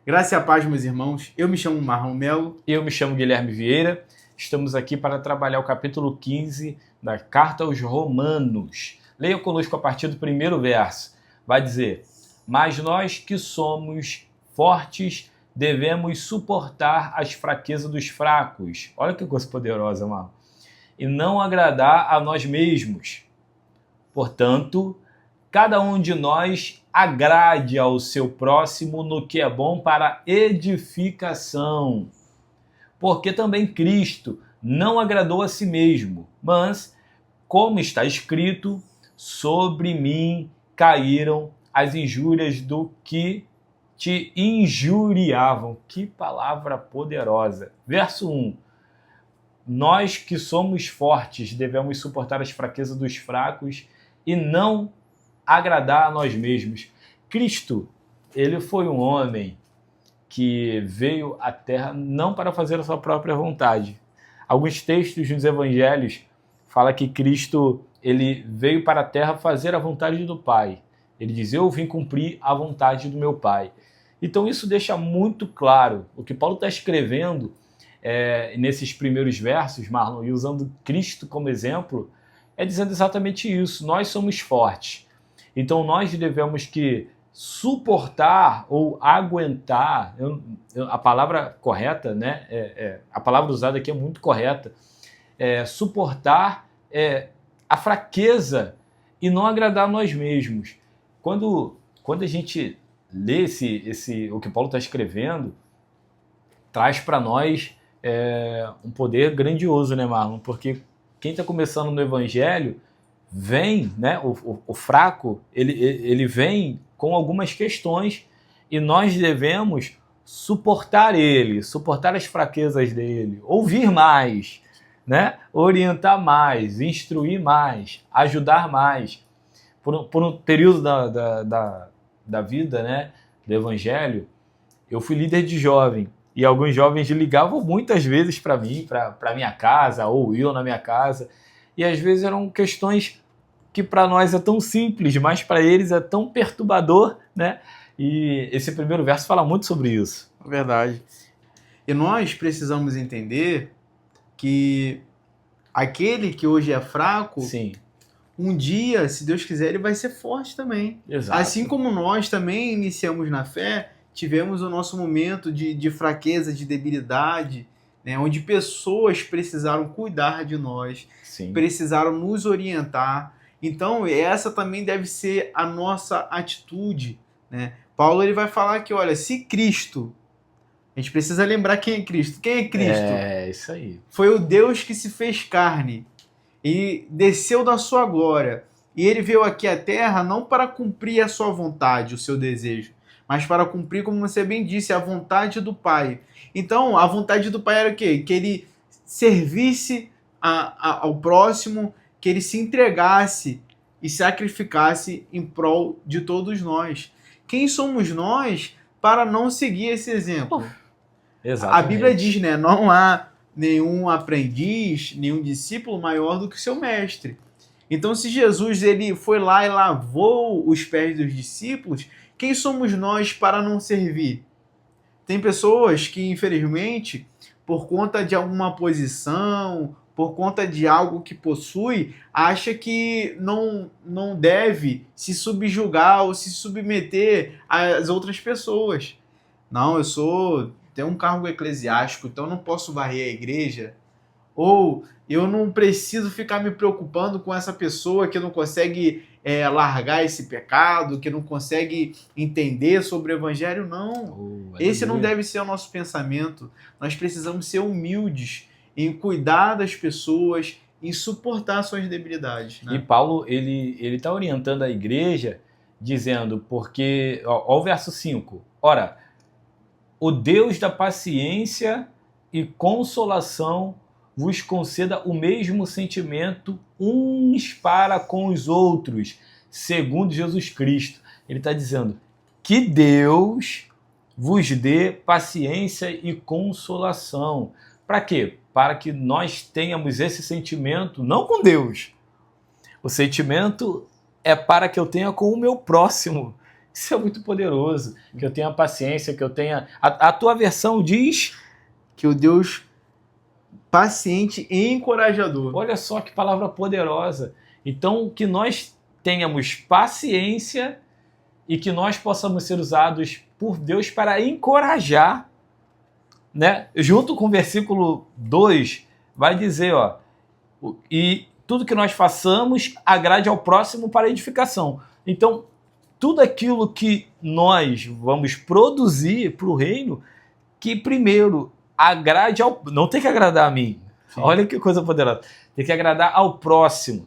Graça e a paz, meus irmãos. Eu me chamo Marlon Melo. Eu me chamo Guilherme Vieira. Estamos aqui para trabalhar o capítulo 15 da Carta aos Romanos. Leia conosco a partir do primeiro verso. Vai dizer: mas nós que somos fortes devemos suportar as fraquezas dos fracos. Olha que coisa poderosa, Marlon. E não agradar a nós mesmos. Portanto, cada um de nós agrade ao seu próximo no que é bom para edificação. Porque também Cristo não agradou a si mesmo, mas, como está escrito, sobre mim caíram as injúrias do que te injuriavam. Que palavra poderosa. Verso 1. Nós que somos fortes devemos suportar as fraquezas dos fracos e não agradar a nós mesmos. Cristo, ele foi um homem que veio à Terra não para fazer a sua própria vontade. Alguns textos dos evangelhos falam que Cristo ele veio para a Terra fazer a vontade do Pai. Ele diz: eu vim cumprir a vontade do meu Pai. Então isso deixa muito claro o que Paulo está escrevendo nesses primeiros versos, Marlon, e usando Cristo como exemplo, é dizendo exatamente isso. Nós somos fortes. Então nós devemos que suportar ou aguentar, a palavra correta, né? A palavra usada aqui é muito correta, suportar a fraqueza e não agradar a nós mesmos. Quando a gente lê o que Paulo está escrevendo, traz para nós um poder grandioso, né, Marlon? Porque quem está começando no Evangelho vem, né, o fraco, ele vem com algumas questões e nós devemos suportar as fraquezas dele, ouvir mais, né, orientar mais, instruir mais, ajudar mais. Por um período da vida, né, do Evangelho, eu fui líder de jovem e alguns jovens ligavam muitas vezes para mim, para minha casa, ou eu na minha casa, e às vezes eram questões que para nós é tão simples, mas para eles é tão perturbador, né? E esse primeiro verso fala muito sobre isso. Verdade. E nós precisamos entender que aquele que hoje é fraco, sim, um dia, se Deus quiser, ele vai ser forte também. Exato. Assim como nós também iniciamos na fé, tivemos o nosso momento de fraqueza, de debilidade, né, onde pessoas precisaram cuidar de nós, sim, precisaram nos orientar. Então, essa também deve ser a nossa atitude, né? Paulo ele vai falar que, olha, se Cristo... A gente precisa lembrar quem é Cristo. Quem é Cristo? É, isso aí. Foi o Deus que se fez carne e desceu da sua glória. E ele veio aqui à Terra não para cumprir a sua vontade, o seu desejo, mas para cumprir, como você bem disse, a vontade do Pai. Então, a vontade do Pai era o quê? Que ele servisse ao próximo, que ele se entregasse e sacrificasse em prol de todos nós. Quem somos nós para não seguir esse exemplo? Exatamente. A Bíblia diz, né? Não há nenhum aprendiz, nenhum discípulo maior do que o seu mestre. Então, se Jesus ele foi lá e lavou os pés dos discípulos, quem somos nós para não servir? Tem pessoas que, infelizmente, por conta de alguma posição, por conta de algo que possui, acha que não deve se subjugar ou se submeter às outras pessoas. Não, tenho um cargo eclesiástico, então eu não posso varrer a igreja. Ou eu não preciso ficar me preocupando com essa pessoa que não consegue largar esse pecado, que não consegue entender sobre o evangelho. Não, esse não deve ser o nosso pensamento. Nós precisamos ser humildes em cuidar das pessoas, em suportar suas debilidades, né? E Paulo, ele está orientando a igreja, dizendo, porque, ó o verso 5, ora, o Deus da paciência e consolação vos conceda o mesmo sentimento uns para com os outros, segundo Jesus Cristo. Ele está dizendo que Deus vos dê paciência e consolação. Para quê? Para que nós tenhamos esse sentimento, não com Deus. O sentimento é para que eu tenha com o meu próximo. Isso é muito poderoso, que eu tenha paciência, que eu tenha... A tua versão diz... Que o Deus paciente e encorajador. Olha só que palavra poderosa. Então, que nós tenhamos paciência e que nós possamos ser usados por Deus para encorajar, né? Junto com o versículo 2, vai dizer, ó, e tudo que nós façamos agrade ao próximo para edificação. Então, tudo aquilo que nós vamos produzir para o reino, que primeiro agrade ao... Não tem que agradar a mim. Sim. Olha que coisa poderosa. Tem que agradar ao próximo.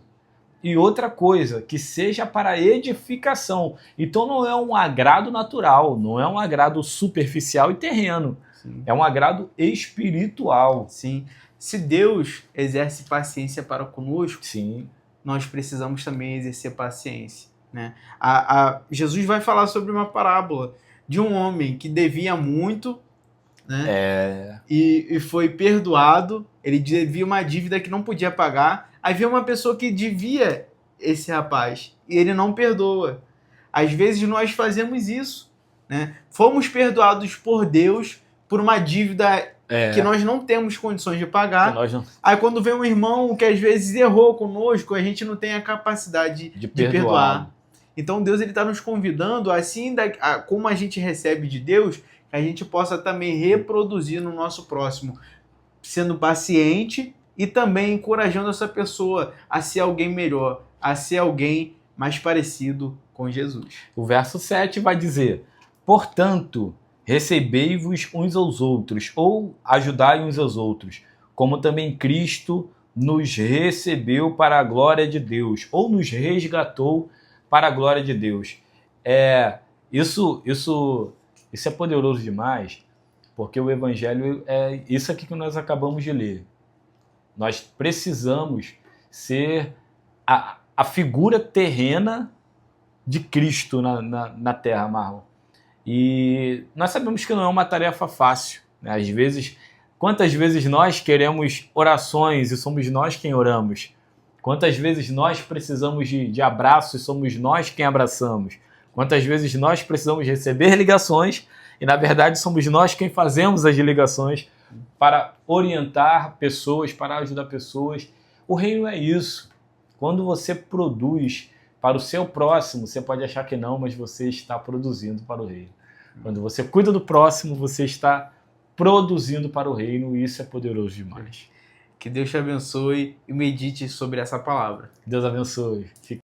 E outra coisa, que seja para edificação. Então não é um agrado natural, não é um agrado superficial e terreno. Sim. É um agrado espiritual. Sim. Se Deus exerce paciência para conosco, sim, nós precisamos também exercer paciência, né? Jesus vai falar sobre uma parábola de um homem que devia muito, né? E foi perdoado. Ele devia uma dívida que não podia pagar. Aí veio uma pessoa que devia esse rapaz e ele não perdoa. Às vezes nós fazemos isso, né? Fomos perdoados por Deus por uma dívida que nós não temos condições de pagar. Não... Aí quando vem um irmão que às vezes errou conosco, a gente não tem a capacidade de perdoar. Então Deus está nos convidando, assim como a gente recebe de Deus, que a gente possa também reproduzir no nosso próximo, sendo paciente e também encorajando essa pessoa a ser alguém melhor, a ser alguém mais parecido com Jesus. O verso 7 vai dizer, portanto, recebei-vos uns aos outros, ou ajudai uns aos outros, como também Cristo nos recebeu para a glória de Deus, ou nos resgatou para a glória de Deus. Isso é poderoso demais, porque o Evangelho é isso aqui que nós acabamos de ler. Nós precisamos ser a figura terrena de Cristo na Terra, Marlon. E nós sabemos que não é uma tarefa fácil, né? Às vezes, quantas vezes nós queremos orações e somos nós quem oramos? Quantas vezes nós precisamos de abraços e somos nós quem abraçamos? Quantas vezes nós precisamos receber ligações e, na verdade, somos nós quem fazemos as ligações para orientar pessoas, para ajudar pessoas. O reino é isso. Quando você produz para o seu próximo, você pode achar que não, mas você está produzindo para o reino. Quando você cuida do próximo, você está produzindo para o reino e isso é poderoso demais. Que Deus te abençoe e medite sobre essa palavra. Deus abençoe.